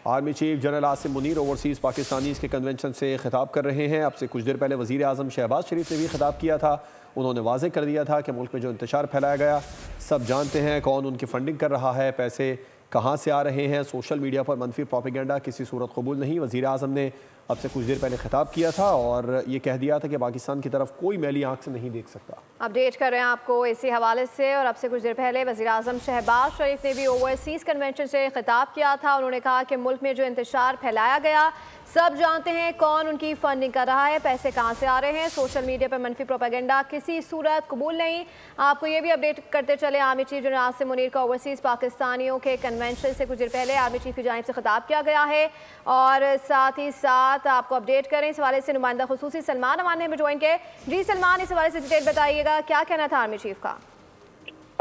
Army chief general Asim Munir overseas Pakistanis کے convention سے خطاب کر رہے ہیں۔ اب سے کچھ دیر پہلے وزیر اعظم شہباز شریف نے بھی خطاب کیا تھا۔ انہوں نے واضح کر دیا تھا کہ ملک میں جو انتشار پھیلایا گیا سب جانتے ہیں کون ان کی فنڈنگ کر رہا ہے، پیسے کہاں سے آ رہے ہیں۔ سوشل میڈیا پر منفی پروپیگنڈا کسی صورت قبول نہیں۔ وزیر اعظم نے اب سے کچھ دیر پہلے خطاب کیا تھا اور یہ کہہ دیا تھا کہ پاکستان کی طرف کوئی میلی آنکھ سے نہیں دیکھ سکتا۔ اپڈیٹ کر رہے ہیں آپ کو اسی حوالے سے، اور اب سے کچھ دیر پہلے وزیر اعظم شہباز شریف نے بھی اوورسیز کنونشن سے خطاب کیا تھا۔ انہوں نے کہا کہ ملک میں جو انتشار پھیلایا گیا سب جانتے ہیں کون ان کی فنڈنگ کر رہا ہے، پیسے کہاں سے آ رہے ہیں۔ سوشل میڈیا پر منفی پروپیگنڈا کسی صورت قبول نہیں۔ آپ کو یہ بھی اپڈیٹ کرتے چلے، army chief general Asim Munir کا اوورسیز پاکستانیوں کے کنونشن سے کچھ دیر پہلے آرمی چیف کی جانب سے خطاب کیا گیا ہے، اور ساتھ ہی ساتھ آپ کو اپڈیٹ کریں اس حوالے سے نمائندہ خصوصی سلمان امان نے ہمیں جوائن کیا۔ جی سلمان، اس حوالے سے ڈیٹیل بتائیے گا، کیا کہنا تھا آرمی چیف کا؟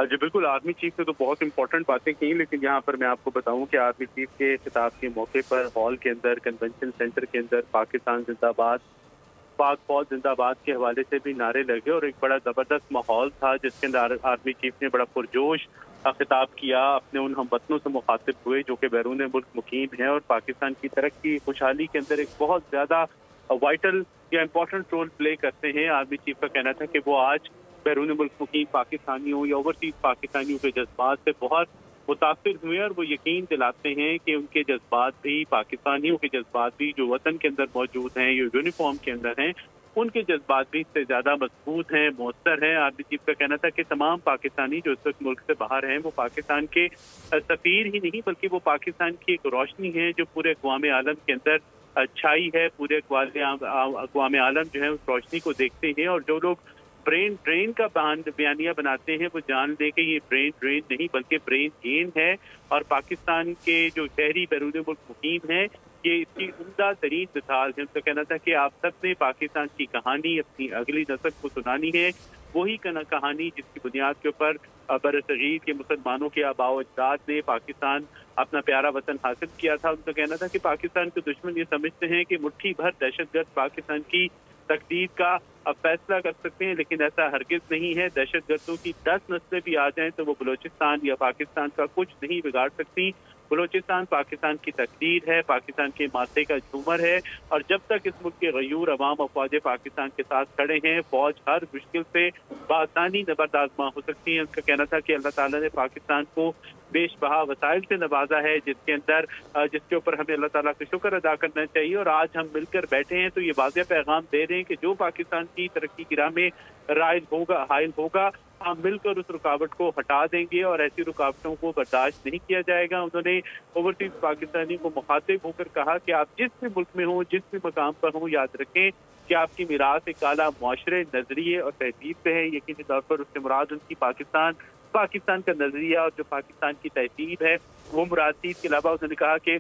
جی بالکل، آرمی چیف نے تو بہت امپورٹنٹ باتیں کی، لیکن یہاں پر میں آپ کو بتاؤں کہ آرمی چیف کے خطاب کے موقع پر ہال کے اندر، کنونشن سینٹر کے اندر پاکستان زندہ باد، پاک فوج زندہ باد کے حوالے سے بھی نعرے لگے اور ایک بڑا زبردست ماحول تھا جس کے اندر آرمی چیف نے بڑا پرجوش خطاب کیا، اپنے ان ہم وطنوں سے مخاطب ہوئے جو کہ بیرون ملک مقیم ہیں اور پاکستان کی ترقی خوشحالی کے اندر ایک بہت زیادہ وائٹل یا امپورٹنٹ رول پلے کرتے ہیں۔ آرمی چیف کا کہنا تھا کہ وہ آج بیرون ملک مقیم پاکستانیوں یا اوورسیز پاکستانیوں کے جذبات سے بہت متاثر ہوئے، اور وہ یقین دلاتے ہیں کہ ان کے جذبات بھی، پاکستانیوں کے جذبات بھی جو وطن کے اندر موجود ہیں، جو یونیفارم کے اندر ہیں، ان کے جذبات بھی اس سے زیادہ مضبوط ہیں، مؤثر ہیں۔ آرمی چیف کا کہنا تھا کہ تمام پاکستانی جو اس وقت ملک سے باہر ہیں وہ پاکستان کے سفیر ہی نہیں بلکہ وہ پاکستان کی ایک روشنی ہے جو پورے اقوام عالم کے اندر چھائی ہے۔ پورے اقوام عالم جو ہے اس روشنی کو دیکھتے ہیں، اور جو لوگ برین ڈرین کا بیانیہ بناتے ہیں وہ جان لیں کہ یہ برین ڈرین نہیں بلکہ برین گین ہے، اور پاکستان کے جو شہری بیرون ملک مقیم ہیں یہ اس کی عمدہ ترین مثال ہے۔ ان کا کہنا تھا کہ آپ سب نے پاکستان کی کہانی اپنی اگلی نسل کو سنانی ہے، وہی کہانی جس کی بنیاد کے اوپر برصغیر کے مسلمانوں کے آباء و اجداد نے پاکستان اپنا پیارا وطن حاصل کیا تھا۔ ان کا کہنا تھا کہ پاکستان کے دشمن یہ سمجھتے ہیں کہ مٹھی بھر دہشت گرد پاکستان کی تقدیر کا فیصلہ کر سکتے ہیں، لیکن ایسا ہرگز نہیں ہے۔ دہشت گردوں کی 10 نسلیں بھی آ جائیں تو وہ بلوچستان یا پاکستان کا کچھ نہیں بگاڑ سکتی۔ بلوچستان پاکستان کی تقدیر ہے، پاکستان کے ماتھے کا جھومر ہے، اور جب تک اس ملک کے غیور عوام افواج پاکستان کے ساتھ کھڑے ہیں فوج ہر مشکل سے بآسانی نبرد آزما ہو سکتی ہے۔ ان کا کہنا تھا کہ اللہ تعالیٰ نے پاکستان کو بیش بہا وسائل سے نوازا ہے جس کے اوپر ہمیں اللہ تعالیٰ کا شکر ادا کرنا چاہیے، اور آج ہم مل کر بیٹھے ہیں تو یہ واضح پیغام دے رہے ہیں کہ جو پاکستان کی ترقی کی راہ میں حائل ہوگا ہم مل کر اس رکاوٹ کو ہٹا دیں گے، اور ایسی رکاوٹوں کو برداشت نہیں کیا جائے گا۔ انہوں نے اوورسیز پاکستانی کو مخاطب ہو کر کہا کہ آپ جس بھی ملک میں ہوں، جس بھی مقام پر ہوں، یاد رکھیں کہ آپ کی میراث ایک اعلیٰ معاشرے، نظریے اور تہذیب پہ ہے۔ یقینی طور پر اس سے مراد ان کی پاکستان کا نظریہ اور جو پاکستان کی تہذیب ہے وہ مراد تھی۔ اس کے علاوہ انہوں نے کہا کہ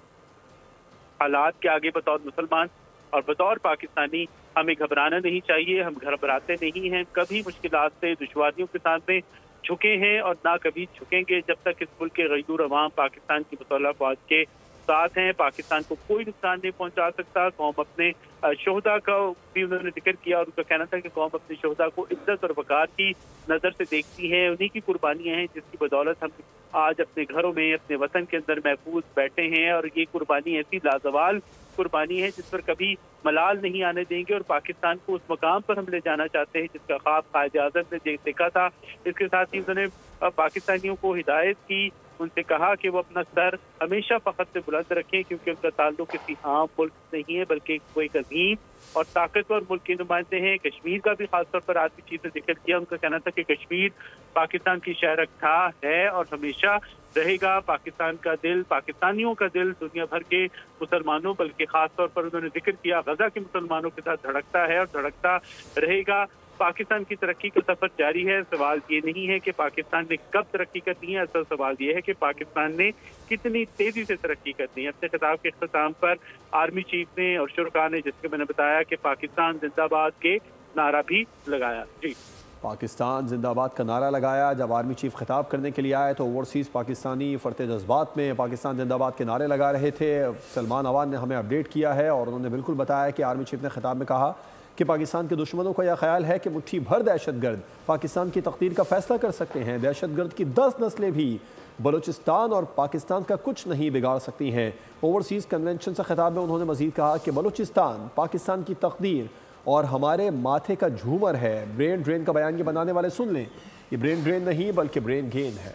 حالات کے آگے بطور مسلمان اور بطور پاکستانی ہمیں گھبرانا نہیں چاہیے، ہم گھبراتے نہیں ہیں، کبھی مشکلات سے دشواریوں کے سامنے جھکے ہیں اور نہ کبھی جھکیں گے جب تک اس ملک کے غیور عوام پاکستان کی مسلح فوج کے ساتھ ہیں۔ پاکستان کو کوئی نقصان نہیں پہنچا سکتا۔ قوم اپنے شہداء کا بھی انہوں نے ذکر کیا، اور ان کا کہنا تھا کہ قوم اپنے شہداء کو عزت اور وقار کی نظر سے دیکھتی ہے، انہی کی قربانیاں ہیں جس کی بدولت ہم آج اپنے گھروں میں اپنے وطن کے اندر محفوظ بیٹھے ہیں، اور یہ قربانی ایسی لازوال قربانی ہے جس پر کبھی ملال نہیں آنے دیں گے، اور پاکستان کو اس مقام پر ہم لے جانا چاہتے ہیں جس کا خواب قائد اعظم نے دیکھا تھا۔ اس کے ساتھ ہی انہوں نے پاکستانیوں کو ہدایت کی، ان سے کہا کہ وہ اپنا سر ہمیشہ فخر سے بلند رکھیں کیونکہ ان کا تعلق کسی عام ملک سے نہیں ہے بلکہ کوئی عظیم اور طاقتور ملک کے نمائندے ہیں۔ کشمیر کا بھی خاص طور پر آج کی چیز نے ذکر کیا۔ ان کا کہنا تھا کہ کشمیر پاکستان کی شہرک تھا، ہے اور ہمیشہ رہے گا۔ پاکستان کا دل، پاکستانیوں کا دل دنیا بھر کے مسلمانوں بلکہ خاص طور پر انہوں نے ذکر کیا غزہ کے مسلمانوں کے ساتھ دھڑکتا ہے اور دھڑکتا رہے گا۔ پاکستان کی ترقی کا سفر جاری ہے۔ سوال یہ نہیں ہے کہ پاکستان نے کب ترقی کرنی ہے، اصل سوال یہ ہے کہ پاکستان نے کتنی تیزی سے ترقی کرنی ہے۔ اپنے خطاب کے اختتام پر آرمی چیف نے اور شرکاء نے، جس کے میں نے بتایا کہ پاکستان زندہ باد کے نعرہ بھی لگایا۔ جی پاکستان زندہ باد کا نعرہ لگایا۔ جب آرمی چیف خطاب کرنے کے لیے آئے تو اوورسیز پاکستانی فرتے جذبات میں پاکستان زندہ باد کے نعرے لگا رہے تھے۔ سلمان اوان نے ہمیں اپڈیٹ کیا ہے اور انہوں نے بالکل بتایا کہ آرمی چیف نے خطاب میں کہا کہ پاکستان کے دشمنوں کا یہ خیال ہے کہ مٹھی بھر دہشت گرد پاکستان کی تقدیر کا فیصلہ کر سکتے ہیں۔ دہشت گرد کی 10 نسلیں بھی بلوچستان اور پاکستان کا کچھ نہیں بگاڑ سکتی ہیں۔ اوورسیز کنونشن سے خطاب میں انہوں نے مزید کہا کہ بلوچستان پاکستان کی تقدیر اور ہمارے ماتھے کا جھومر ہے۔ برین ڈرین کا بیان یہ بنانے والے سن لیں، یہ برین ڈرین نہیں بلکہ برین گین ہے۔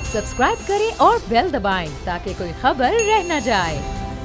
سبسکرائب کریں اور بیل دبائیں تاکہ کوئی خبر رہ نہ جائے۔